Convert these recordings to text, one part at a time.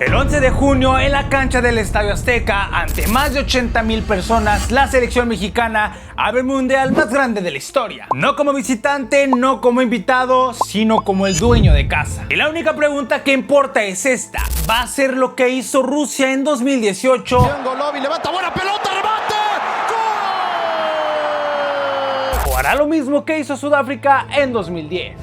El 11 de junio, en la cancha del Estadio Azteca, ante más de 80,000 personas, la selección mexicana abre el mundial más grande de la historia. No como visitante, no como invitado, sino como el dueño de casa. Y la única pregunta que importa es esta: ¿va a ser lo que hizo Rusia en 2018? Golovi levanta buena pelota, remate. ¡Gol! ¿O hará lo mismo que hizo Sudáfrica en 2010?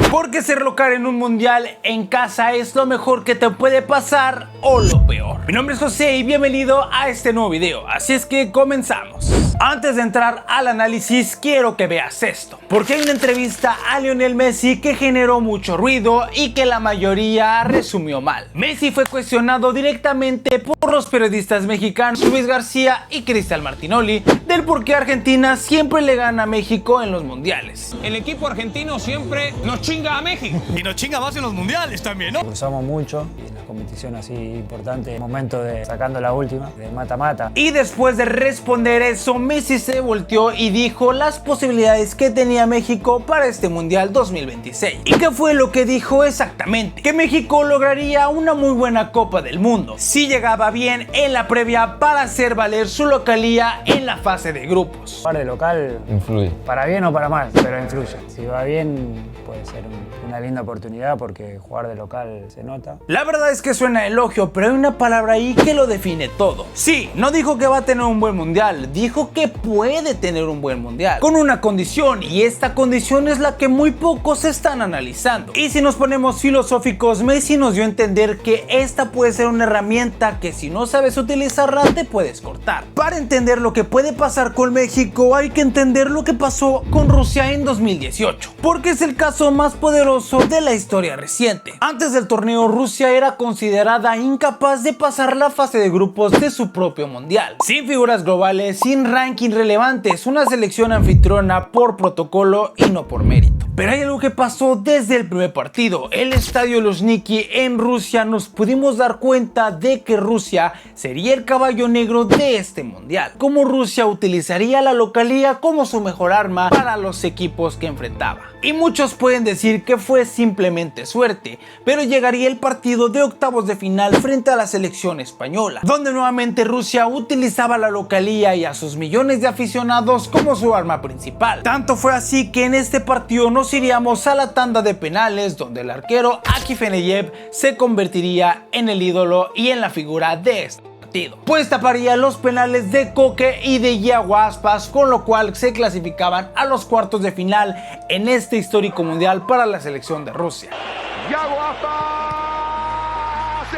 Porque ser local en un mundial en casa es lo mejor que te puede pasar o lo peor. Mi nombre es José y bienvenido a este nuevo video, así es que comenzamos. Antes de entrar al análisis, quiero que veas esto, porque hay una entrevista a Lionel Messi que generó mucho ruido y que la mayoría resumió mal. Messi fue cuestionado directamente por los periodistas mexicanos Luis García y Cristian Martinoli del por qué Argentina siempre le gana a México en los mundiales. El equipo argentino siempre nos chinga a México. Y nos chinga más en los mundiales también, ¿no? Cruzamos mucho y en la competición así importante, momento de sacando la última, de mata-mata. Y después de responder eso, Messi se volteó y dijo las posibilidades que tenía México para este Mundial 2026. ¿Y qué fue lo que dijo exactamente? Que México lograría una muy buena Copa del Mundo si llegaba bien en la previa para hacer valer su localía en la fase de grupos. Jugar de local Influye. para bien o para mal, pero influye. Si va bien puede ser una linda oportunidad porque jugar de local se nota. La verdad es que suena elogio, pero hay una palabra ahí que lo define todo. Sí, no dijo que va a tener un buen mundial, dijo que puede tener un buen mundial, con una condición, y esta condición es la que muy pocos están analizando. Y si nos ponemos filosóficos, Messi nos dio a entender que esta puede ser una herramienta que si no sabes utilizarla te puedes cortar. Para entender lo que puede pasar con México hay que entender lo que pasó con Rusia en 2018, porque es el caso más poderoso de la historia reciente. Antes del torneo, Rusia era considerada incapaz de pasar la fase de grupos de su propio mundial, sin figuras globales, sin ranking relevantes, una selección anfitriona por protocolo y no por mérito. Pero hay algo que pasó desde el primer partido. El estadio Luzhniki en Rusia nos pudimos dar cuenta de que Rusia sería el caballo negro de este mundial, como Rusia utilizaría la localía como su mejor arma para los equipos que enfrentaba. Y muchos pueden decir que fue simplemente suerte, pero llegaría el partido de octavos de final frente a la selección española, donde nuevamente Rusia utilizaba la localía y a sus millones de aficionados como su arma principal. Tanto fue así que en este partido nos iríamos a la tanda de penales, donde el arquero Akinfeev se convertiría en el ídolo y en la figura de este partido, pues taparía los penales de Koke y de Iago Aspas, con lo cual se clasificaban a los cuartos de final en este histórico mundial para la selección de Rusia. Iago Aspas,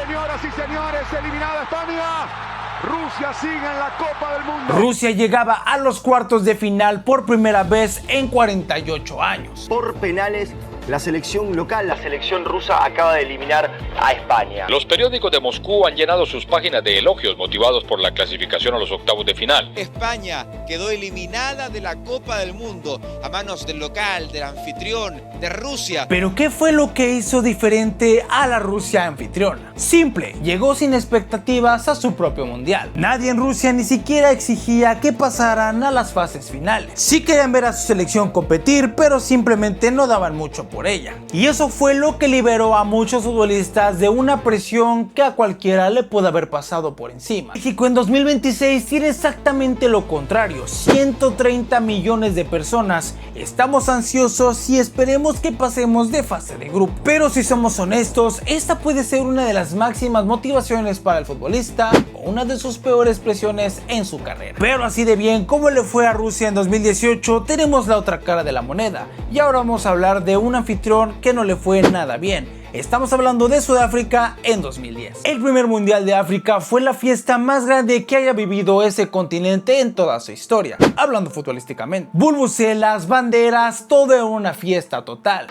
señoras y señores, eliminada España. Rusia sigue en la Copa del Mundo. Rusia llegaba a los cuartos de final por primera vez en 48 años. Por penales, la selección local, la selección rusa, acaba de eliminar a España. Los periódicos de Moscú han llenado sus páginas de elogios motivados por la clasificación a los octavos de final. España quedó eliminada de la Copa del Mundo a manos del local, del anfitrión, de Rusia. Pero ¿qué fue lo que hizo diferente a la Rusia anfitriona? Simple, llegó sin expectativas a su propio mundial. Nadie en Rusia ni siquiera exigía que pasaran a las fases finales. Sí querían ver a su selección competir, pero simplemente no daban mucho por ella. Y eso fue lo que liberó a muchos futbolistas de una presión que a cualquiera le puede haber pasado por encima. México en 2026 tiene exactamente lo contrario. 130 millones de personas estamos ansiosos y esperemos que pasemos de fase de grupo. Pero si somos honestos, esta puede ser una de las máximas motivaciones para el futbolista o una de sus peores presiones en su carrera. Pero así de bien como le fue a Rusia en 2018, tenemos la otra cara de la moneda. Y ahora vamos a hablar de un anfitrión que no le fue nada bien. Estamos hablando de Sudáfrica en 2010. El primer mundial de África fue la fiesta más grande que haya vivido ese continente en toda su historia, hablando futbolísticamente. Bulbucelas, banderas, todo era una fiesta total.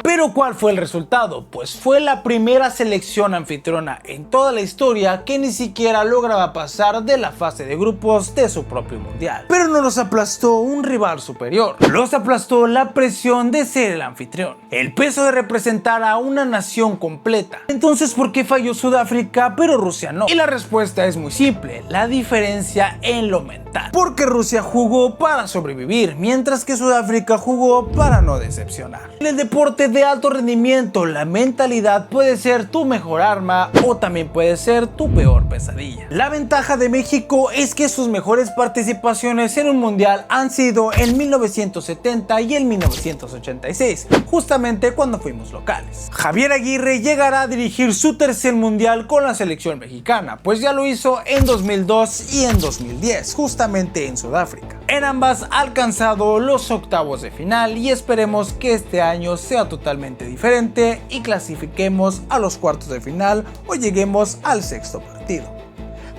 Pero ¿cuál fue el resultado? Pues fue la primera selección anfitriona en toda la historia que ni siquiera lograba pasar de la fase de grupos de su propio mundial. Pero no los aplastó un rival superior, los aplastó la presión de ser el anfitrión, el peso de representar a una nación completa. Entonces, ¿por qué falló Sudáfrica pero Rusia no? Y la respuesta es muy simple: la diferencia en lo mental. Porque Rusia jugó para sobrevivir, mientras que Sudáfrica jugó para no decepcionar. En el deporte de alto rendimiento, la mentalidad puede ser tu mejor arma o también puede ser tu peor pesadilla. La ventaja de México es que sus mejores participaciones en un mundial han sido en 1970 y en 1986, justamente cuando fuimos locales. Javier Aguirre llegará a dirigir su tercer mundial con la selección mexicana, pues ya lo hizo en 2002 y en 2010, justamente en Sudáfrica. En ambas ha alcanzado los octavos de final y esperemos que este año sea totalmente diferente y clasifiquemos a los cuartos de final o lleguemos al sexto partido.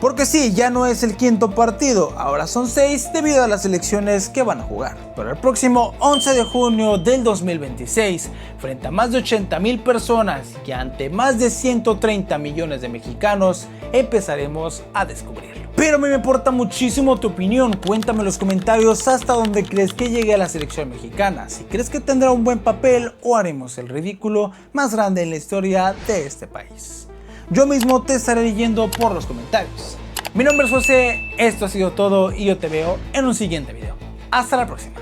Porque sí, ya no es el quinto partido, ahora son 6 debido a las elecciones que van a jugar. Pero el próximo 11 de junio del 2026, frente a más de 80,000 personas y ante más de 130 millones de mexicanos, empezaremos a descubrirlo. Pero a mí me importa muchísimo tu opinión, cuéntame en los comentarios hasta dónde crees que llegue a la selección mexicana, si crees que tendrá un buen papel o haremos el ridículo más grande en la historia de este país. Yo mismo te estaré leyendo por los comentarios. Mi nombre es José, esto ha sido todo y yo te veo en un siguiente video. Hasta la próxima.